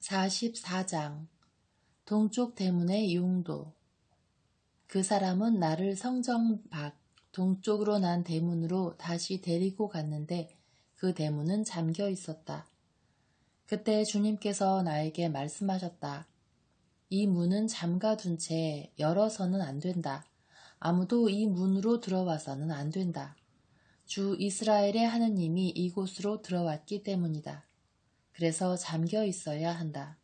44장 동쪽 대문의 용도. 그 사람은 나를 성전 밖 동쪽으로 난 대문으로 다시 데리고 갔는데 그 대문은 잠겨 있었다. 그때 주님께서 나에게 말씀하셨다. 이 문은 잠가둔 채 열어서는 안 된다. 아무도 이 문으로 들어와서는 안 된다. 주 이스라엘의 하느님이 이곳으로 들어왔기 때문이다. 그래서 잠겨 있어야 한다.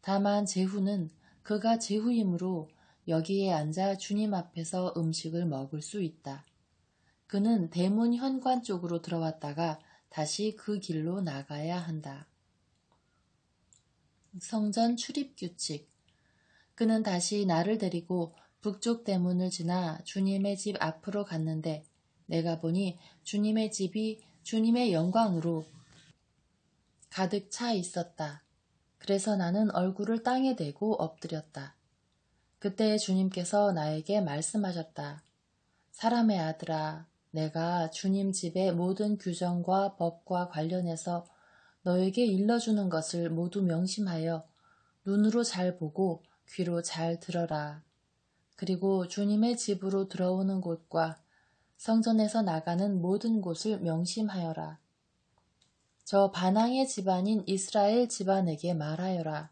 다만 제후는 그가 제후이므로 여기에 앉아 주님 앞에서 음식을 먹을 수 있다. 그는 대문 현관 쪽으로 들어왔다가 다시 그 길로 나가야 한다. 성전 출입 규칙. 그는 다시 나를 데리고 북쪽 대문을 지나 주님의 집 앞으로 갔는데 내가 보니 주님의 집이 주님의 영광으로 가득 차 있었다. 그래서 나는 얼굴을 땅에 대고 엎드렸다. 그때 주님께서 나에게 말씀하셨다. 사람의 아들아, 내가 주님 집의 모든 규정과 법과 관련해서 너에게 일러주는 것을 모두 명심하여 눈으로 잘 보고 귀로 잘 들어라. 그리고 주님의 집으로 들어오는 곳과 성전에서 나가는 모든 곳을 명심하여라. 저 반항의 집안인 이스라엘 집안에게 말하여라.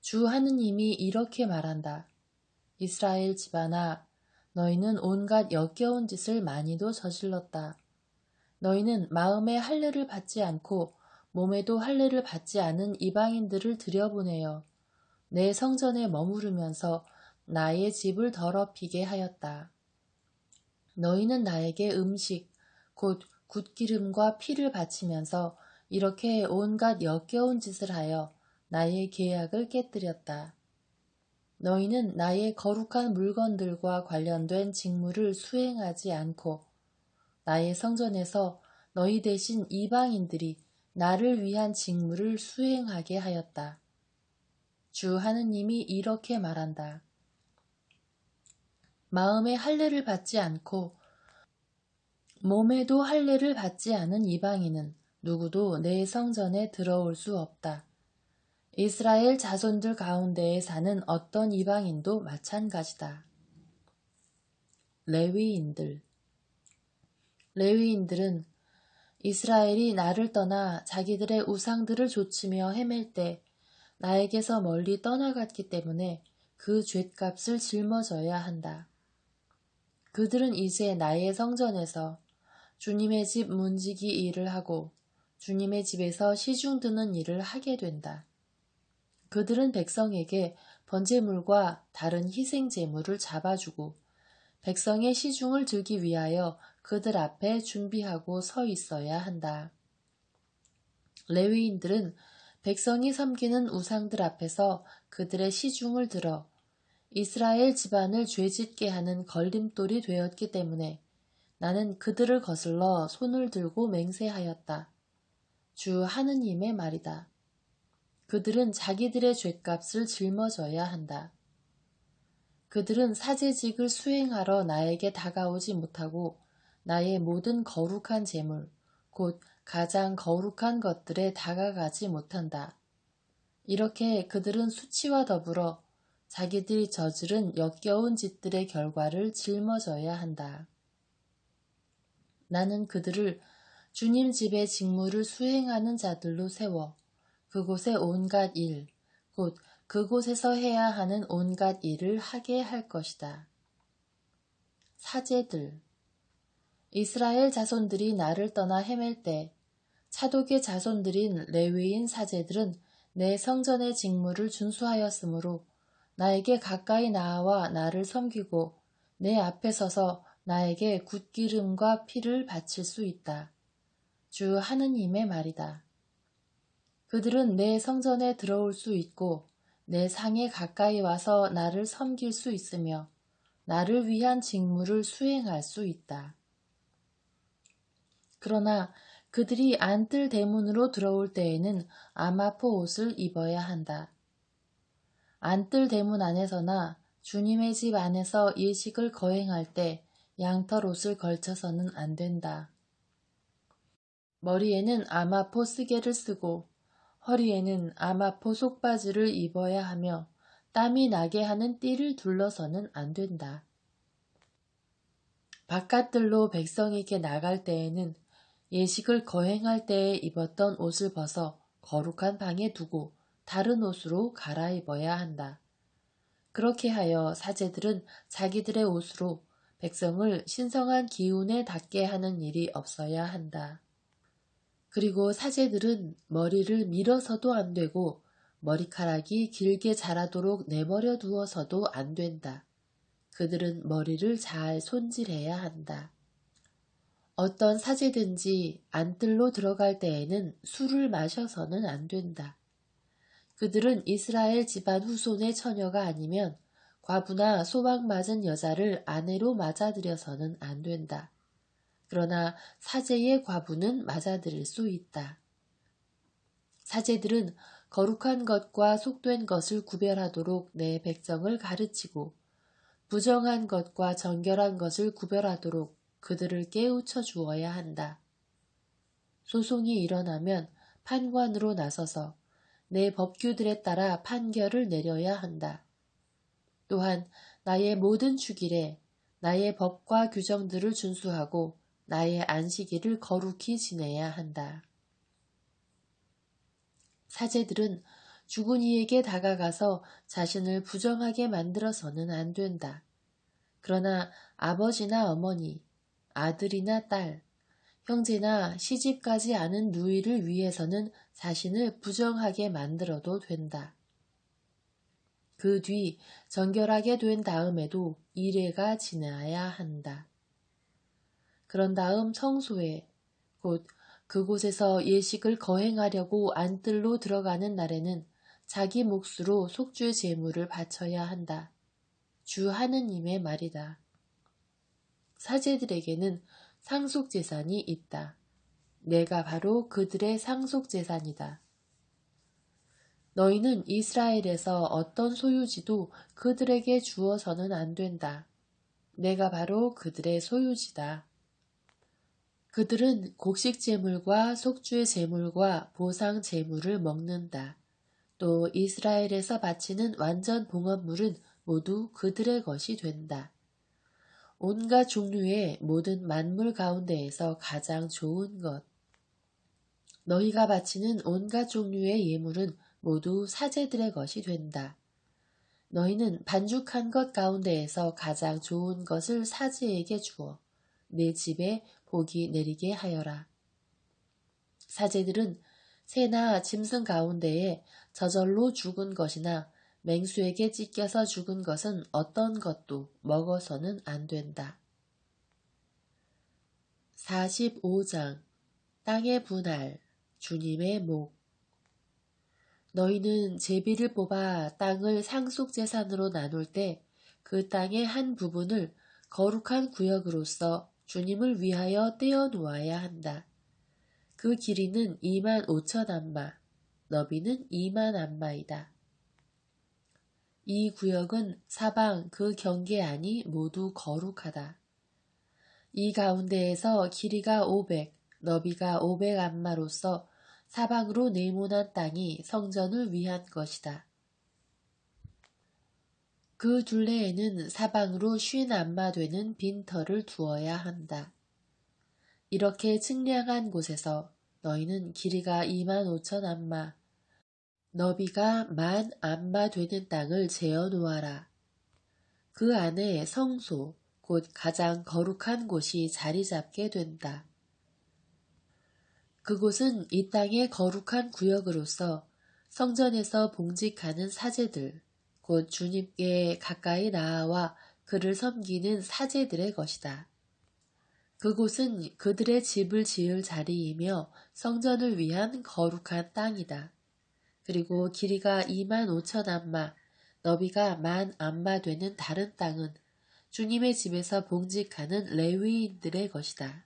주 하느님이 이렇게 말한다. 이스라엘 집안아, 너희는 온갖 역겨운 짓을 많이도 저질렀다. 너희는 마음에 할례를 받지 않고 몸에도 할례를 받지 않은 이방인들을 들여보내어 내 성전에 머무르면서 나의 집을 더럽히게 하였다. 너희는 나에게 음식, 곧 굿기름과 피를 바치면서 이렇게 온갖 역겨운 짓을 하여 나의 계약을 깨뜨렸다. 너희는 나의 거룩한 물건들과 관련된 직무를 수행하지 않고 나의 성전에서 너희 대신 이방인들이 나를 위한 직무를 수행하게 하였다. 주 하느님이 이렇게 말한다. 마음에 할례를 받지 않고 몸에도 할례를 받지 않은 이방인은 누구도 내 성전에 들어올 수 없다. 이스라엘 자손들 가운데에 사는 어떤 이방인도 마찬가지다. 레위인들. 레위인들은 이스라엘이 나를 떠나 자기들의 우상들을 좇으며 헤맬 때 나에게서 멀리 떠나갔기 때문에 그 죗값을 짊어져야 한다. 그들은 이제 나의 성전에서 주님의 집 문지기 일을 하고 주님의 집에서 시중 드는 일을 하게 된다. 그들은 백성에게 번제물과 다른 희생제물을 잡아주고 백성의 시중을 들기 위하여 그들 앞에 준비하고 서 있어야 한다. 레위인들은 백성이 섬기는 우상들 앞에서 그들의 시중을 들어 이스라엘 집안을 죄짓게 하는 걸림돌이 되었기 때문에 나는 그들을 거슬러 손을 들고 맹세하였다. 주 하느님의 말이다. 그들은 자기들의 죗값을 짊어져야 한다. 그들은 사제직을 수행하러 나에게 다가오지 못하고 나의 모든 거룩한 제물, 곧 가장 거룩한 것들에 다가가지 못한다. 이렇게 그들은 수치와 더불어 자기들이 저지른 역겨운 짓들의 결과를 짊어져야 한다. 나는 그들을 주님 집의 직무를 수행하는 자들로 세워 그곳의 온갖 일, 곧 그곳에서 해야 하는 온갖 일을 하게 할 것이다. 사제들. 이스라엘 자손들이 나를 떠나 헤맬 때 차독의 자손들인 레위인 사제들은 내 성전의 직무를 준수하였으므로 나에게 가까이 나아와 나를 섬기고 내 앞에 서서 나에게 굿기름과 피를 바칠 수 있다. 주 하느님의 말이다. 그들은 내 성전에 들어올 수 있고 내 상에 가까이 와서 나를 섬길 수 있으며 나를 위한 직무를 수행할 수 있다. 그러나 그들이 안뜰 대문으로 들어올 때에는 아마포 옷을 입어야 한다. 안뜰 대문 안에서나 주님의 집 안에서 예식을 거행할 때 양털 옷을 걸쳐서는 안 된다. 머리에는 아마포 쓰개를 쓰고 허리에는 아마포 속바지를 입어야 하며 땀이 나게 하는 띠를 둘러서는 안 된다. 바깥들로 백성에게 나갈 때에는 예식을 거행할 때에 입었던 옷을 벗어 거룩한 방에 두고 다른 옷으로 갈아입어야 한다. 그렇게 하여 사제들은 자기들의 옷으로 백성을 신성한 기운에 닿게 하는 일이 없어야 한다. 그리고 사제들은 머리를 밀어서도 안 되고 머리카락이 길게 자라도록 내버려 두어서도 안 된다. 그들은 머리를 잘 손질해야 한다. 어떤 사제든지 안뜰로 들어갈 때에는 술을 마셔서는 안 된다. 그들은 이스라엘 집안 후손의 처녀가 아니면 과부나 소망 맞은 여자를 아내로 맞아들여서는 안 된다. 그러나 사제의 과부는 맞아들일 수 있다. 사제들은 거룩한 것과 속된 것을 구별하도록 내 백성을 가르치고 부정한 것과 정결한 것을 구별하도록 그들을 깨우쳐 주어야 한다. 소송이 일어나면 판관으로 나서서 내 법규들에 따라 판결을 내려야 한다. 또한 나의 모든 주길에 나의 법과 규정들을 준수하고 나의 안식일을 거룩히 지내야 한다. 사제들은 죽은 이에게 다가가서 자신을 부정하게 만들어서는 안 된다. 그러나 아버지나 어머니, 아들이나 딸, 형제나 시집가지 않은 누이를 위해서는 자신을 부정하게 만들어도 된다. 그 뒤 정결하게 된 다음에도 이래가 지나야 한다. 그런 다음 성소에 곧 그곳에서 예식을 거행하려고 안뜰로 들어가는 날에는 자기 몫으로 속죄 제물을 바쳐야 한다. 주 하느님의 말이다. 사제들에게는 상속재산이 있다. 내가 바로 그들의 상속재산이다. 너희는 이스라엘에서 어떤 소유지도 그들에게 주어서는 안 된다. 내가 바로 그들의 소유지다. 그들은 곡식 제물과 속죄 제물과 보상 제물을 먹는다. 또 이스라엘에서 바치는 완전 봉헌물은 모두 그들의 것이 된다. 온갖 종류의 모든 만물 가운데에서 가장 좋은 것. 너희가 바치는 온갖 종류의 예물은 모두 사제들의 것이 된다. 너희는 반죽한 것 가운데에서 가장 좋은 것을 사제에게 주어 내 집에 복이 내리게 하여라. 사제들은 새나 짐승 가운데에 저절로 죽은 것이나 맹수에게 찢겨서 죽은 것은 어떤 것도 먹어서는 안 된다. 45장 땅의 분할 주님의 목. 너희는 제비를 뽑아 땅을 상속재산으로 나눌 때 그 땅의 한 부분을 거룩한 구역으로서 주님을 위하여 떼어 놓아야 한다. 그 길이는 2만 5천 암마, 너비는 2만 암마이다. 이 구역은 사방 그 경계 안이 모두 거룩하다. 이 가운데에서 길이가 500, 너비가 500 암마로서 사방으로 네모난 땅이 성전을 위한 것이다. 그 둘레에는 사방으로 50 암마 되는 빈터를 두어야 한다. 이렇게 측량한 곳에서 너희는 길이가 2만 5천 암마, 너비가 1만 암마 되는 땅을 재어 놓아라. 그 안에 성소, 곧 가장 거룩한 곳이 자리 잡게 된다. 그곳은 이 땅의 거룩한 구역으로서 성전에서 봉직하는 사제들, 곧 주님께 가까이 나아와 그를 섬기는 사제들의 것이다. 그곳은 그들의 집을 지을 자리이며 성전을 위한 거룩한 땅이다. 그리고 길이가 2만 5천 암마, 너비가 1만 암마 되는 다른 땅은 주님의 집에서 봉직하는 레위인들의 것이다.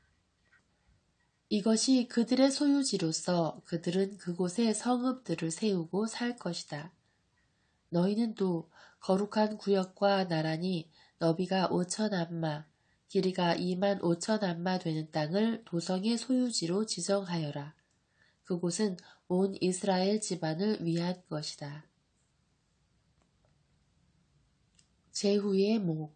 이것이 그들의 소유지로서 그들은 그곳에 성읍들을 세우고 살 것이다. 너희는 또 거룩한 구역과 나란히 너비가 5천 암마, 길이가 2만 5천 암마 되는 땅을 도성의 소유지로 지정하여라. 그곳은 온 이스라엘 집안을 위한 것이다. 제후의 목.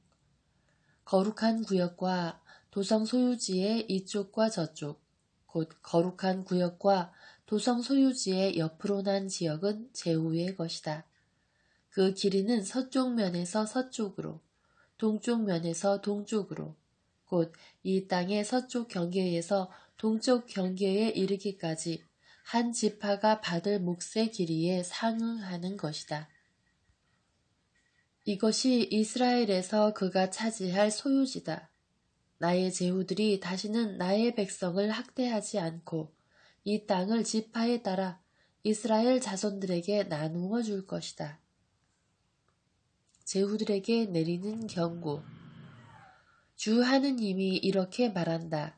거룩한 구역과 도성 소유지의 이쪽과 저쪽, 곧 거룩한 구역과 도성 소유지의 옆으로 난 지역은 제후의 것이다. 그 길이는 서쪽 면에서 서쪽으로, 동쪽 면에서 동쪽으로, 곧 이 땅의 서쪽 경계에서 동쪽 경계에 이르기까지 한 지파가 받을 몫의 길이에 상응하는 것이다. 이것이 이스라엘에서 그가 차지할 소유지다. 나의 제후들이 다시는 나의 백성을 학대하지 않고 이 땅을 지파에 따라 이스라엘 자손들에게 나누어 줄 것이다. 제후들에게 내리는 경고. 주 하느님이 이렇게 말한다.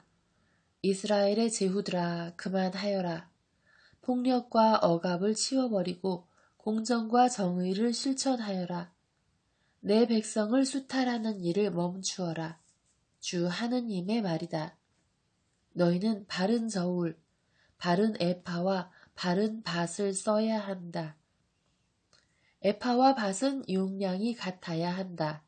이스라엘의 제후들아, 그만하여라. 폭력과 억압을 치워버리고 공정과 정의를 실천하여라. 내 백성을 수탈하는 일을 멈추어라. 주 하느님의 말이다. 너희는 바른 저울, 바른 에파와 바른 밭을 써야 한다. 에파와 밭은 용량이 같아야 한다.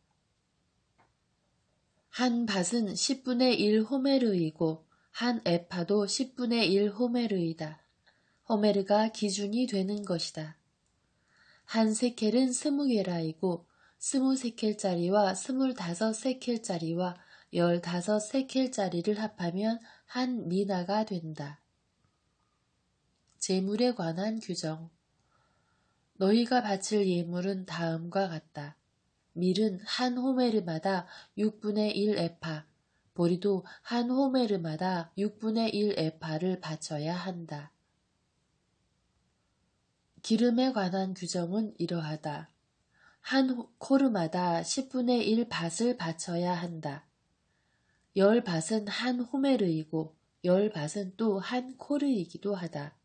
한 밭은 10분의 1 호메르이고 한 에파도 10분의 1 호메르이다. 호메르가 기준이 되는 것이다. 한 세켈은 20게라이고 20세켈짜리와 25세켈짜리와 15세켈짜리를 합하면 한 미나가 된다. 제물에 관한 규정. 너희가 바칠 예물은 다음과 같다. 밀은 한 호메르마다 6분의 1 에파, 보리도 한 호메르마다 6분의 1 에파를 바쳐야 한다. 기름에 관한 규정은 이러하다. 한 코르마다 10분의 1 밭을 바쳐야 한다. 10밭은 한 호메르이고 10밭은 또 한 코르이기도 하다.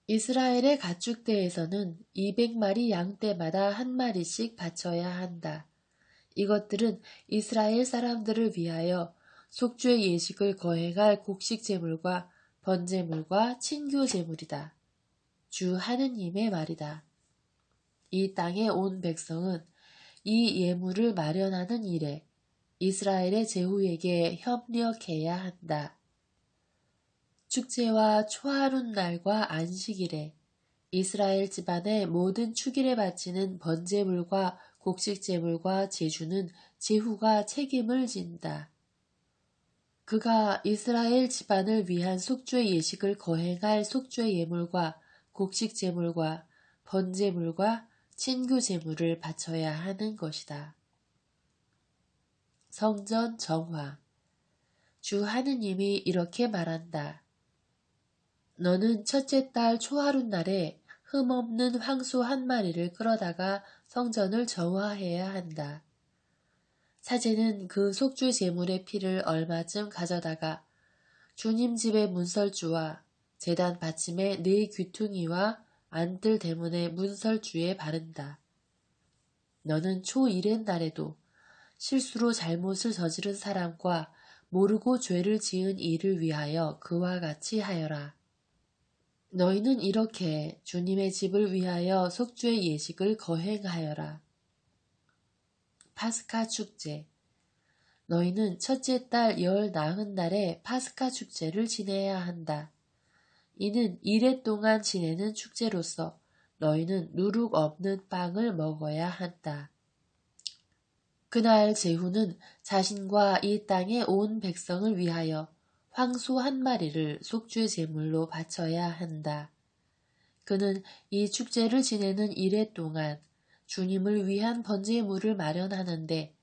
이스라엘의 가축대에서는 200마리 양떼마다 한 마리씩 바쳐야 한다. 이것들은 이스라엘 사람들을 위하여 속죄 예식을 거행할 곡식 제물과 번제물과 친교 제물이다. 주 하느님의 말이다. 이 땅의 온 백성은 이 예물을 마련하는 일에 이스라엘의 제후에게 협력해야 한다. 축제와 초하룻날과 안식일에 이스라엘 집안의 모든 축일에 바치는 번제물과 곡식제물과 제주는 제후가 책임을 진다. 그가 이스라엘 집안을 위한 속죄 예식을 거행할 속죄 예물과 곡식제물과 번제물과 친교제물을 바쳐야 하는 것이다. 성전 정화. 주 하느님이 이렇게 말한다. 너는 첫째 달 초하룻날에 흠없는 황소 한 마리를 끌어다가 성전을 정화해야 한다. 사제는 그 속죄 제물의 피를 얼마쯤 가져다가 주님 집의 문설주와 제단 받침의 네 귀퉁이와 안뜰 대문의 문설주에 바른다. 너는 초1의 날에도 실수로 잘못을 저지른 사람과 모르고 죄를 지은 이를 위하여 그와 같이 하여라. 너희는 이렇게 주님의 집을 위하여 속죄 예식을 거행하여라. 파스카 축제. 너희는 첫째 달 19날에 파스카 축제를 지내야 한다. 이는 이레 동안 지내는 축제로서 너희는 누룩 없는 빵을 먹어야 한다. 그날 제후는 자신과 이 땅의 온 백성을 위하여 황소 한 마리를 속죄 제물로 바쳐야 한다. 그는 이 축제를 지내는 이레 동안 주님을 위한 번제물을 마련하는데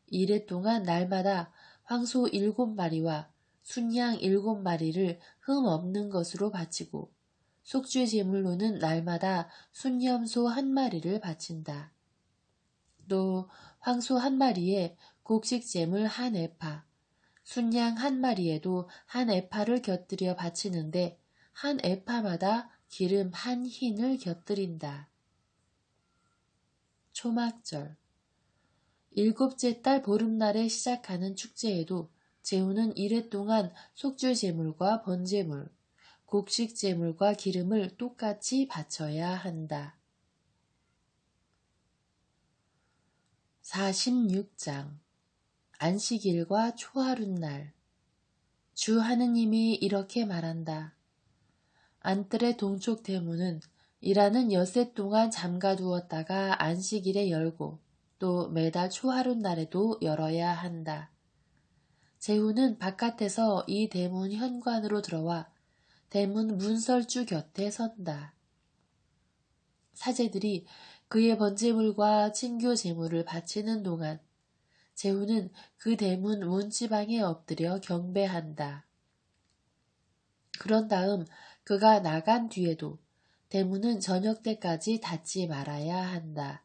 이레 동안 날마다 황소 7마리와 순양 7마리를 흠 없는 것으로 바치고 속죄 제물로는 날마다 순염소 1마리를 바친다. 또 황소 1마리에 곡식 제물 1에파, 순양 1마리에도 1에파를 곁들여 바치는데 1에파마다 기름 1흰을 곁들인다. 초막절. 7째 달 보름날에 시작하는 축제에도 제후는 이레 동안 속죄 제물과 번제물, 곡식 제물과 기름을 똑같이 바쳐야 한다. 46장 안식일과 초하룻날. 주 하느님이 이렇게 말한다. 안뜰의 동쪽 대문은 일하는 엿새 동안 잠가두었다가 안식일에 열고 또 매달 초하룻날에도 열어야 한다. 제후는 바깥에서 이 대문 현관으로 들어와 대문 문설주 곁에 선다. 사제들이 그의 번제물과 친교 제물을 바치는 동안 제후는 그 대문 문지방에 엎드려 경배한다. 그런 다음 그가 나간 뒤에도 대문은 저녁 때까지 닫지 말아야 한다.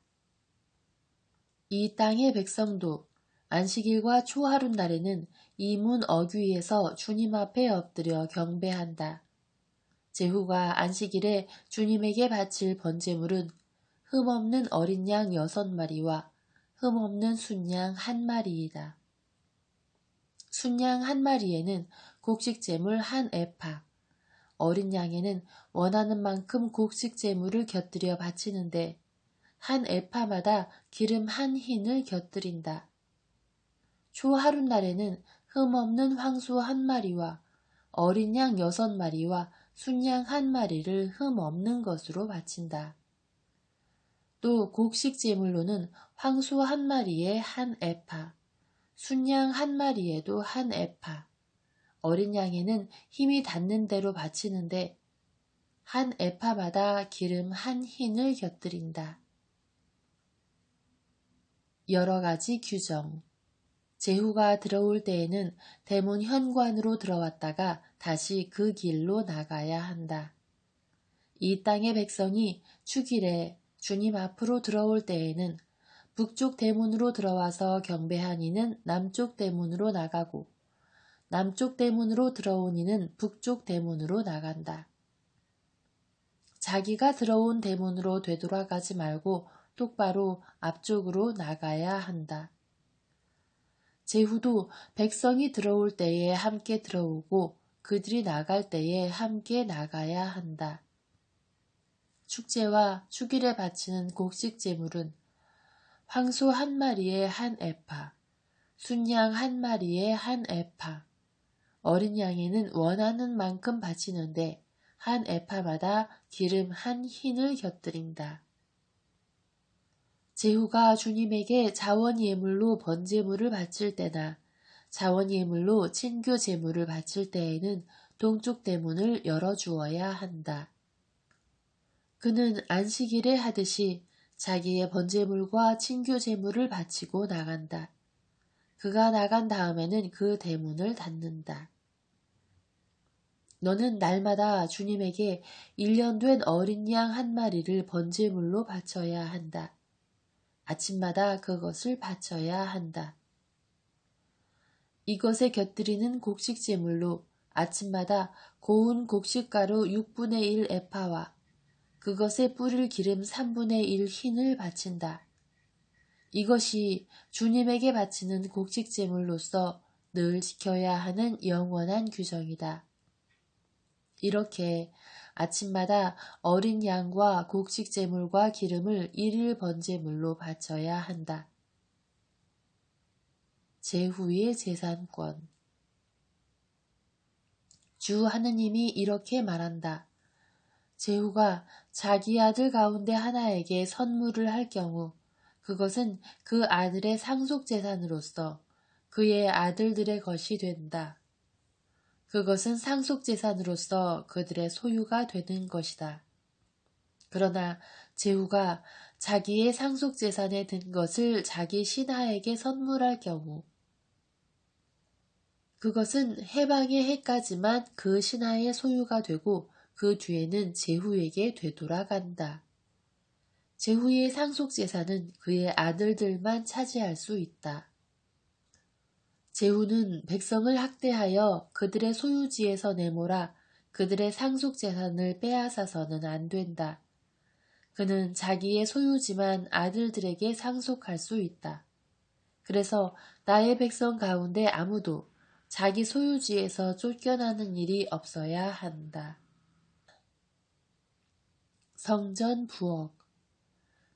이 땅의 백성도 안식일과 초하룻날에는 이 문 어귀에서 주님 앞에 엎드려 경배한다. 제후가 안식일에 주님에게 바칠 번제물은 흠없는 어린 양 6마리와 흠없는 순양 1마리이다. 순양 1마리에는 곡식제물 1에파, 어린 양에는 원하는 만큼 곡식제물을 곁들여 바치는데 1에파마다 기름 1흰을 곁들인다. 초하룻날에는 흠없는 황소 1마리와 어린 양 6마리와 순양 1마리를 흠없는 것으로 바친다. 또 곡식제물로는 황소 1마리에 1에파, 순양 1마리에도 1에파, 어린 양에는 힘이 닿는 대로 바치는데 1에파마다 기름 1흰을 곁들인다. 여러 가지 규정. 제후가 들어올 때에는 대문 현관으로 들어왔다가 다시 그 길로 나가야 한다. 이 땅의 백성이 축일에 주님 앞으로 들어올 때에는 북쪽 대문으로 들어와서 경배한 이는 남쪽 대문으로 나가고 남쪽 대문으로 들어온 이는 북쪽 대문으로 나간다. 자기가 들어온 대문으로 되돌아가지 말고 똑바로 앞쪽으로 나가야 한다. 제후도 백성이 들어올 때에 함께 들어오고 그들이 나갈 때에 함께 나가야 한다. 축제와 축일에 바치는 곡식 제물은 황소 1마리에 1에파, 순양 1마리에 1에파, 어린 양에는 원하는 만큼 바치는데 1에파마다 기름 1흰을 곁들인다. 제후가 주님에게 자원예물로 번제물을 바칠 때나 자원예물로 친교 제물을 바칠 때에는 동쪽 대문을 열어주어야 한다. 그는 안식일에 하듯이 자기의 번제물과 친교 제물을 바치고 나간다. 그가 나간 다음에는 그 대문을 닫는다. 너는 날마다 주님에게 1년 된 어린 양 1마리를 번제물로 바쳐야 한다. 아침마다 그것을 바쳐야 한다. 이것에 곁들이는 곡식 제물로 아침마다 고운 곡식가루 6분의 1 에파와 그것에 뿌릴 기름 3분의 1 흰을 바친다. 이것이 주님에게 바치는 곡식 제물로서 늘 지켜야 하는 영원한 규정이다. 이렇게 아침마다 어린 양과 곡식 제물과 기름을 1일 번제물로 바쳐야 한다. 제후의 제산권. 주 하느님이 이렇게 말한다. 제후가 자기 아들 가운데 하나에게 선물을 할 경우 그것은 그 아들의 상속재산으로서 그의 아들들의 것이 된다. 그것은 상속재산으로서 그들의 소유가 되는 것이다. 그러나 제후가 자기의 상속재산에 든 것을 자기 신하에게 선물할 경우 그것은 해방의 해까지만 그 신하의 소유가 되고 그 뒤에는 제후에게 되돌아간다. 제후의 상속재산은 그의 아들들만 차지할 수 있다. 제후는 백성을 학대하여 그들의 소유지에서 내몰아 그들의 상속재산을 빼앗아서는 안 된다. 그는 자기의 소유지만 아들들에게 상속할 수 있다. 그래서 나의 백성 가운데 아무도 자기 소유지에서 쫓겨나는 일이 없어야 한다. 성전 부엌.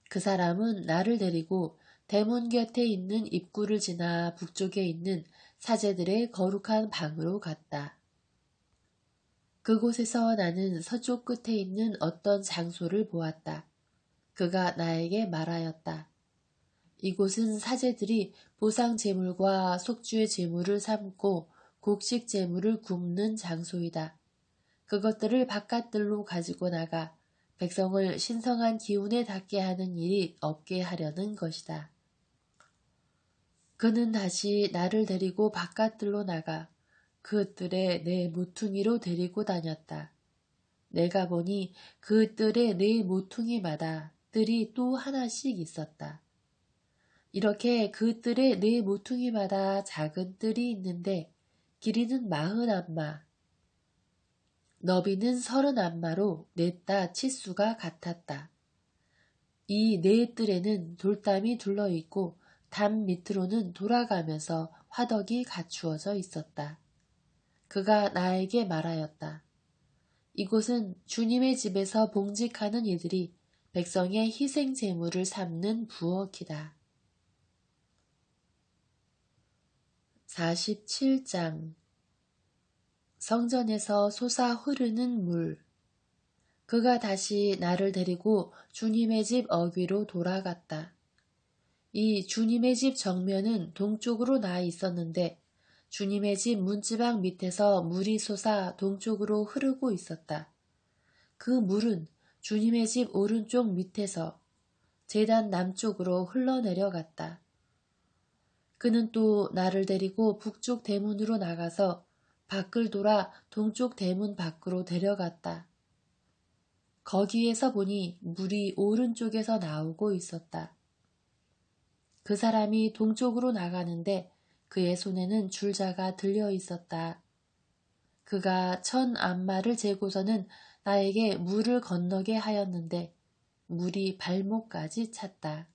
그 사람은 나를 데리고 대문 곁에 있는 입구를 지나 북쪽에 있는 사제들의 거룩한 방으로 갔다. 그곳에서 나는 서쪽 끝에 있는 어떤 장소를 보았다. 그가 나에게 말하였다. 이곳은 사제들이 보상 제물과 속주의 제물을 삶고 곡식 제물을 굽는 장소이다. 그것들을 바깥들로 가지고 나가 백성을 신성한 기운에 닿게 하는 일이 없게 하려는 것이다. 그는 다시 나를 데리고 바깥들로 나가 그 뜰에 내 모퉁이로 데리고 다녔다. 내가 보니 그 뜰에 네 모퉁이마다 뜰이 또 하나씩 있었다. 이렇게 그 뜰에 네 모퉁이마다 작은 뜰이 있는데 길이는 40안마, 너비는 30안마로 넷다 치수가 같았다. 이 네 뜰에는 돌담이 둘러있고 담 밑으로는 돌아가면서 화덕이 갖추어져 있었다. 그가 나에게 말하였다. 이곳은 주님의 집에서 봉직하는 이들이 백성의 희생 제물을 삶는 부엌이다. 47장 성전에서 솟아 흐르는 물. 그가 다시 나를 데리고 주님의 집 어귀로 돌아갔다. 이 주님의 집 정면은 동쪽으로 나 있었는데 주님의 집 문지방 밑에서 물이 솟아 동쪽으로 흐르고 있었다. 그 물은 주님의 집 오른쪽 밑에서 제단 남쪽으로 흘러내려갔다. 그는 또 나를 데리고 북쪽 대문으로 나가서 밖을 돌아 동쪽 대문 밖으로 데려갔다. 거기에서 보니 물이 오른쪽에서 나오고 있었다. 그 사람이 동쪽으로 나가는데 그의 손에는 줄자가 들려 있었다. 그가 1000안마를 재고서는 나에게 물을 건너게 하였는데 물이 발목까지 찼다.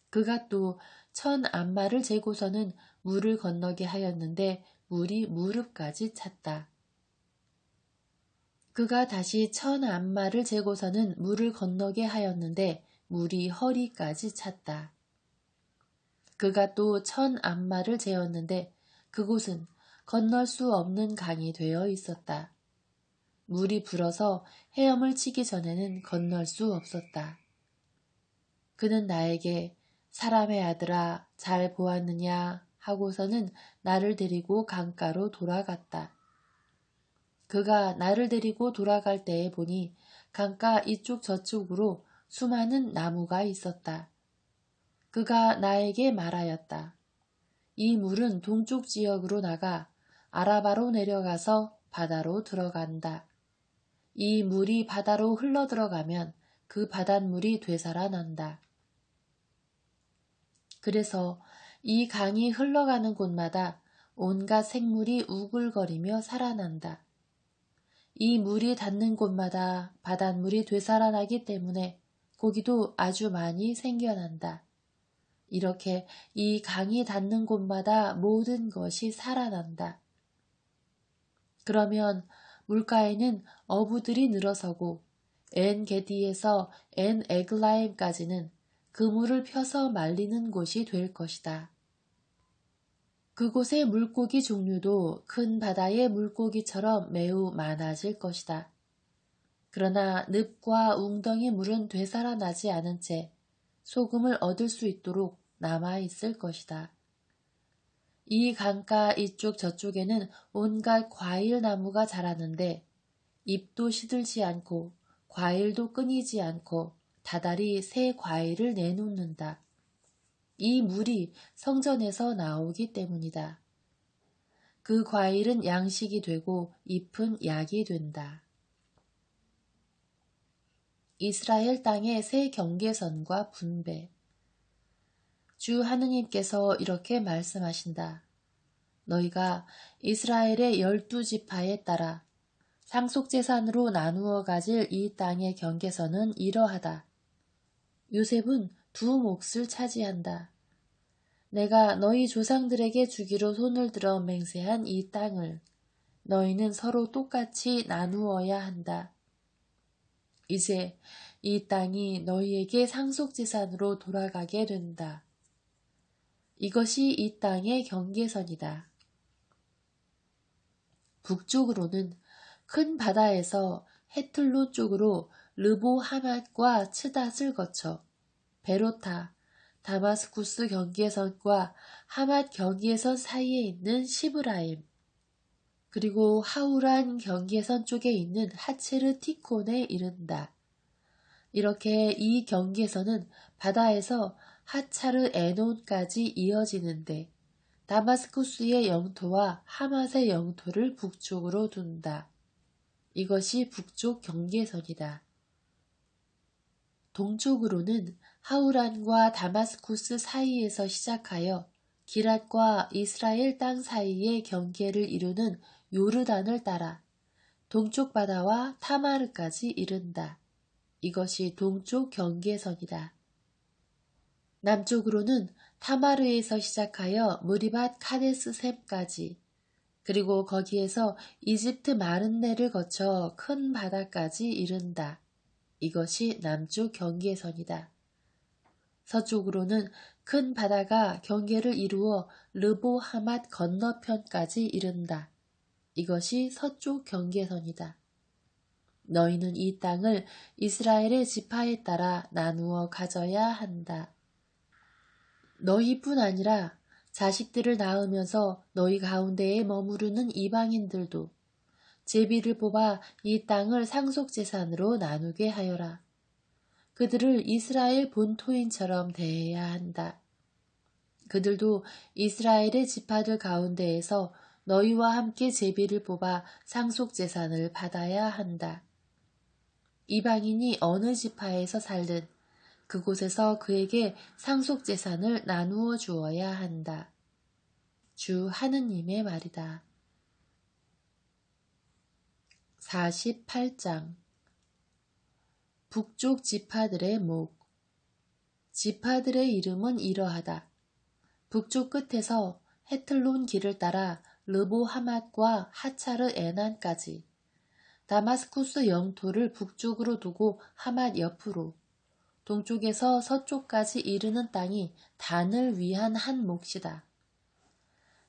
그가 또 1000안마를 재고서는 물을 건너게 하였는데 물이 무릎까지 찼다. 그가 다시 1000안마를 재고서는 물을 건너게 하였는데 물이 허리까지 찼다. 그가 또 1000안마를 재었는데 그곳은 건널 수 없는 강이 되어 있었다. 물이 불어서 헤엄을 치기 전에는 건널 수 없었다. 그는 나에게 사람의 아들아 잘 보았느냐 하고서는 나를 데리고 강가로 돌아갔다. 그가 나를 데리고 돌아갈 때에 보니 강가 이쪽 저쪽으로 수많은 나무가 있었다. 그가 나에게 말하였다. 이 물은 동쪽 지역으로 나가 아라바로 내려가서 바다로 들어간다. 이 물이 바다로 흘러들어가면 그 바닷물이 되살아난다. 그래서 이 강이 흘러가는 곳마다 온갖 생물이 우글거리며 살아난다. 이 물이 닿는 곳마다 바닷물이 되살아나기 때문에 고기도 아주 많이 생겨난다. 이렇게 이 강이 닿는 곳마다 모든 것이 살아난다. 그러면 물가에는 어부들이 늘어서고 엔게디에서 엔에글라임까지는 그물을 펴서 말리는 곳이 될 것이다. 그곳의 물고기 종류도 큰 바다의 물고기처럼 매우 많아질 것이다. 그러나 늪과 웅덩이 물은 되살아나지 않은 채 소금을 얻을 수 있도록 남아있을 것이다. 이 강가 이쪽 저쪽에는 온갖 과일 나무가 자라는데 잎도 시들지 않고 과일도 끊이지 않고 다달이 새 과일을 내놓는다. 이 물이 성전에서 나오기 때문이다. 그 과일은 양식이 되고 잎은 약이 된다. 이스라엘 땅의 새 경계선과 분배. 주 하느님께서 이렇게 말씀하신다. 너희가 이스라엘의 12지파에 따라 상속재산으로 나누어 가질 이 땅의 경계선은 이러하다. 요셉은 2몫을 차지한다. 내가 너희 조상들에게 주기로 손을 들어 맹세한 이 땅을 너희는 서로 똑같이 나누어야 한다. 이제 이 땅이 너희에게 상속재산으로 돌아가게 된다. 이것이 이 땅의 경계선이다. 북쪽으로는 큰 바다에서 헤틀론 쪽으로 르보 하맛과 츠닷을 거쳐 베로타, 다마스쿠스 경계선과 하맛 경계선 사이에 있는 시브라임, 그리고 하우란 경계선 쪽에 있는 하체르 티콘에 이른다. 이렇게 이 경계선은 바다에서 하차르 에논까지 이어지는데 다마스쿠스의 영토와 하맛의 영토를 북쪽으로 둔다. 이것이 북쪽 경계선이다. 동쪽으로는 하우란과 다마스쿠스 사이에서 시작하여 기랏과 이스라엘 땅 사이의 경계를 이루는 요르단을 따라 동쪽 바다와 타마르까지 이른다. 이것이 동쪽 경계선이다. 남쪽으로는 타마르에서 시작하여 무리밧 카데스셈까지, 그리고 거기에서 이집트 마른네를 거쳐 큰 바다까지 이른다. 이것이 남쪽 경계선이다. 서쪽으로는 큰 바다가 경계를 이루어 르보 하맛 건너편까지 이른다. 이것이 서쪽 경계선이다. 너희는 이 땅을 이스라엘의 지파에 따라 나누어 가져야 한다. 너희뿐 아니라 자식들을 낳으면서 너희 가운데에 머무르는 이방인들도 제비를 뽑아 이 땅을 상속재산으로 나누게 하여라. 그들을 이스라엘 본토인처럼 대해야 한다. 그들도 이스라엘의 지파들 가운데에서 너희와 함께 제비를 뽑아 상속재산을 받아야 한다. 이방인이 어느 지파에서 살든 그곳에서 그에게 상속재산을 나누어 주어야 한다. 주 하느님의 말이다. 48장 북쪽 지파들의 목. 지파들의 이름은 이러하다. 북쪽 끝에서 헤틀론 길을 따라 르보 하맛과 하차르 에난까지, 다마스쿠스 영토를 북쪽으로 두고 하맛 옆으로, 동쪽에서 서쪽까지 이르는 땅이 단을 위한 한 몫이다.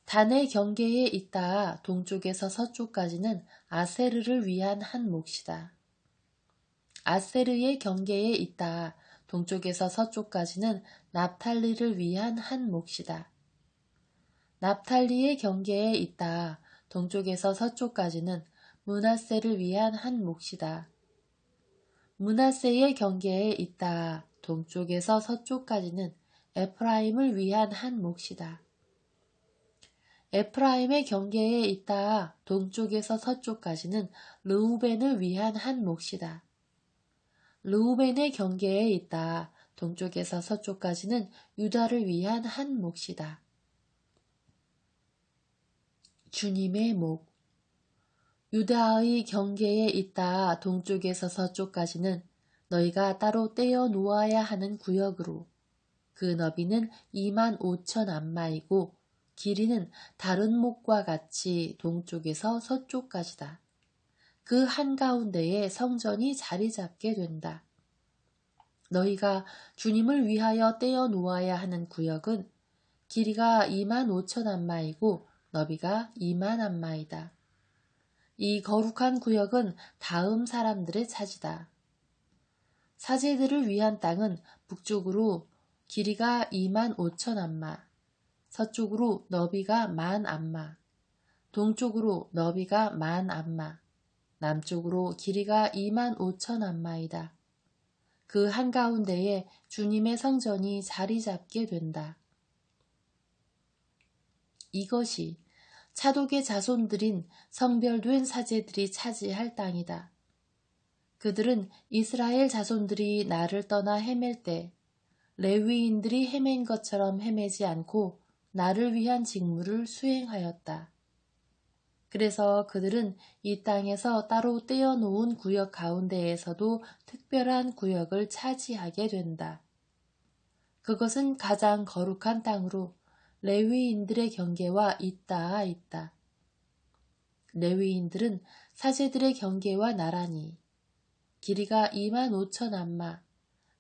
단의 경계에 있다가 동쪽에서 서쪽까지는 아세르를 위한 한 몫이다. 아세르의 경계에 있다가 동쪽에서 서쪽까지는 납탈리를 위한 한 몫이다. 납탈리의 경계에 있다가 동쪽에서 서쪽까지는 므낫세를 위한 한 몫이다. 므낫세의 경계에 있다가 동쪽에서 서쪽까지는 에프라임을 위한 한 몫이다. 에프라임의 경계에 있다가 동쪽에서 서쪽까지는 르우벤을 위한 한 몫이다. 르우벤의 경계에 있다가 동쪽에서 서쪽까지는 유다를 위한 한 몫이다. 주님의 목. 유다의 경계에 있다가 동쪽에서 서쪽까지는 너희가 따로 떼어 놓아야 하는 구역으로, 그 너비는 25,000 암마이고 길이는 다른 목과 같이 동쪽에서 서쪽까지다. 그 한가운데에 성전이 자리 잡게 된다. 너희가 주님을 위하여 떼어 놓아야 하는 구역은 길이가 25,000 암마이고 너비가 2만 암마이다. 이 거룩한 구역은 다음 사람들의 차지다. 사제들을 위한 땅은 북쪽으로 길이가 25,000 암마, 서쪽으로 너비가 10,000 암마, 동쪽으로 너비가 10,000 암마, 남쪽으로 길이가 25,000 암마이다. 그 한가운데에 주님의 성전이 자리 잡게 된다. 이것이 차독의 자손들인 성별된 사제들이 차지할 땅이다. 그들은 이스라엘 자손들이 나를 떠나 헤맬 때 레위인들이 헤맨 것처럼 헤매지 않고 나를 위한 직무를 수행하였다. 그래서 그들은 이 땅에서 따로 떼어놓은 구역 가운데에서도 특별한 구역을 차지하게 된다. 그것은 가장 거룩한 땅으로 레위인들의 경계와 있다. 레위인들은 사제들의 경계와 나란히, 길이가 25,000 암마,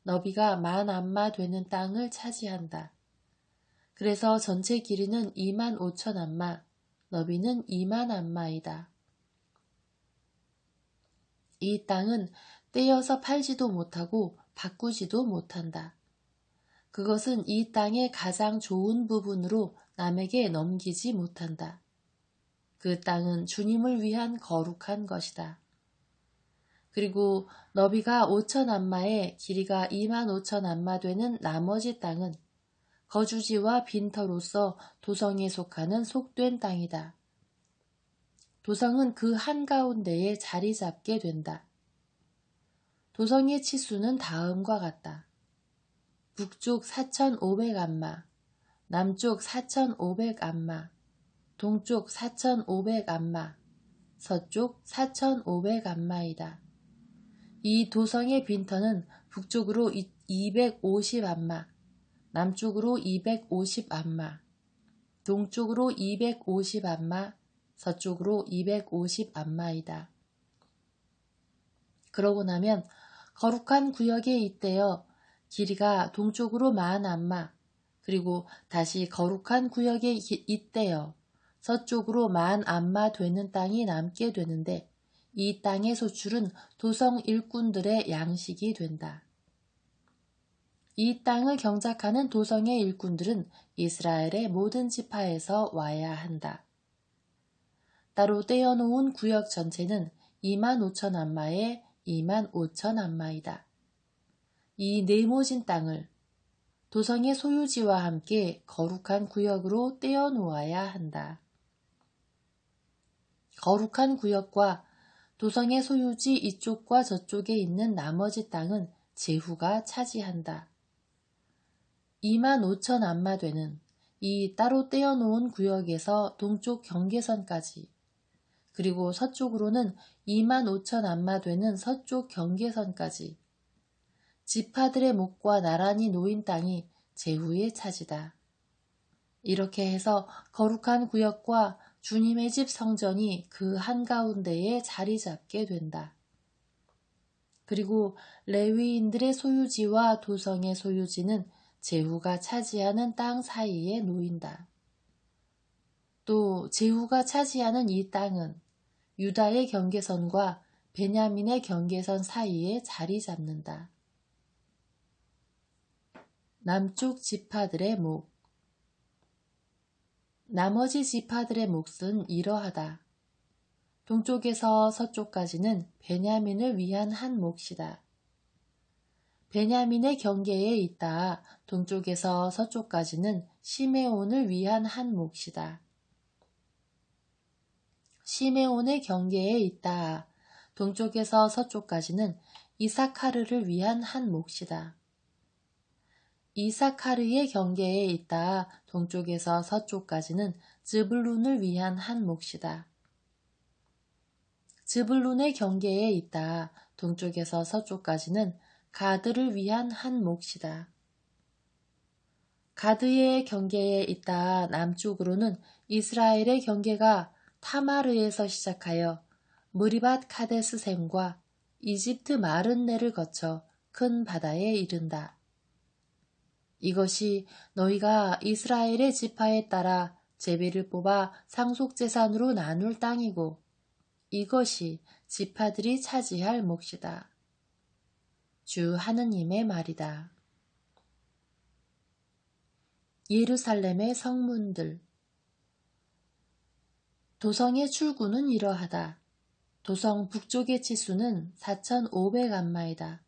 너비가 10,000 암마 되는 땅을 차지한다. 그래서 전체 길이는 25,000 암마, 너비는 20,000 암마이다. 이 땅은 떼어서 팔지도 못하고 바꾸지도 못한다. 그것은 이 땅의 가장 좋은 부분으로 남에게 넘기지 못한다. 그 땅은 주님을 위한 거룩한 것이다. 그리고 너비가 5,000 암마에 길이가 25,000 암마 되는 나머지 땅은 거주지와 빈터로서 도성에 속하는 속된 땅이다. 도성은 그 한가운데에 자리 잡게 된다. 도성의 치수는 다음과 같다. 북쪽 4,500 암마, 남쪽 4,500 암마, 동쪽 4,500 암마, 서쪽 4,500 암마이다. 이 도성의 빈터는 북쪽으로 250 암마, 남쪽으로 250 암마, 동쪽으로 250 암마, 서쪽으로 250 암마이다. 그러고 나면 거룩한 구역에 잇대어 길이가 동쪽으로 10,000 암마, 그리고 다시 거룩한 구역에 잇대어 서쪽으로 10,000 암마 되는 땅이 남게 되는데, 이 땅의 소출은 도성 일꾼들의 양식이 된다. 이 땅을 경작하는 도성의 일꾼들은 이스라엘의 모든 지파에서 와야 한다. 따로 떼어놓은 구역 전체는 25,000 암마에 25,000 암마이다. 이 네모진 땅을 도성의 소유지와 함께 거룩한 구역으로 떼어놓아야 한다. 거룩한 구역과 도성의 소유지 이쪽과 저쪽에 있는 나머지 땅은 제후가 차지한다. 25,000 암마 되는 이 따로 떼어놓은 구역에서 동쪽 경계선까지, 그리고 서쪽으로는 25,000 암마 되는 서쪽 경계선까지 지파들의 목과 나란히 놓인 땅이 제후의 차지다. 이렇게 해서 거룩한 구역과 주님의 집 성전이 그 한가운데에 자리 잡게 된다. 그리고 레위인들의 소유지와 도성의 소유지는 제후가 차지하는 땅 사이에 놓인다. 또 제후가 차지하는 이 땅은 유다의 경계선과 베냐민의 경계선 사이에 자리 잡는다. 남쪽 지파들의 목. 나머지 지파들의 몫은 이러하다. 동쪽에서 서쪽까지는 베냐민을 위한 한 몫이다. 베냐민의 경계에 있다 동쪽에서 서쪽까지는 시메온을 위한 한 몫이다. 시메온의 경계에 있다 동쪽에서 서쪽까지는 이사카르를 위한 한 몫이다. 이사카르의 경계에 있다 동쪽에서 서쪽까지는 즈블룬을 위한 한 몫이다. 즈블룬의 경계에 있다 동쪽에서 서쪽까지는 가드를 위한 한 몫이다. 가드의 경계에 있다 남쪽으로는 이스라엘의 경계가 타마르에서 시작하여 무리밧 카데스샘과 이집트 마른네를 거쳐 큰 바다에 이른다. 이것이 너희가 이스라엘의 지파에 따라 제비를 뽑아 상속재산으로 나눌 땅이고, 이것이 지파들이 차지할 몫이다. 주 하느님의 말이다. 예루살렘의 성문들. 도성의 출구는 이러하다. 도성 북쪽의 치수는 4,500 암마이다.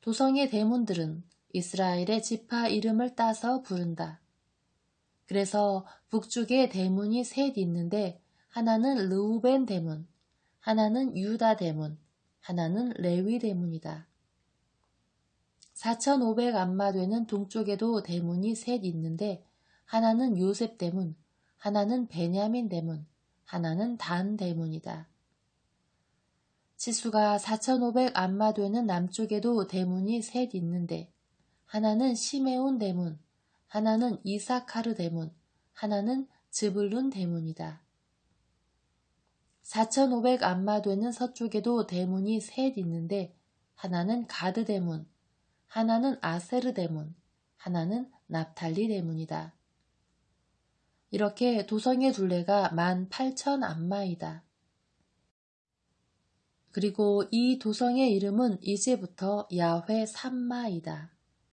도성의 대문들은 이스라엘의 지파 이름을 따서 부른다. 그래서 북쪽에 대문이 셋 있는데, 하나는 르우벤 대문, 하나는 유다 대문, 하나는 레위 대문이다. 4,500 암마 되는 동쪽에도 대문이 셋 있는데, 하나는 요셉 대문, 하나는 베냐민 대문, 하나는 단 대문이다. 치수가 4,500 암마 되는 남쪽에도 대문이 셋 있는데, 하나는 시메온 대문, 하나는 이사카르 대문, 하나는 즈블룬 대문이다. 4,500 암마 되는 서쪽에도 대문이 셋 있는데 하나는 가드 대문, 하나는 아세르 대문, 하나는 납탈리 대문이다. 이렇게 도성의 둘레가 18,000 암마이다. 그리고 이 도성의 이름은 이제부터 야훼 삼마이다.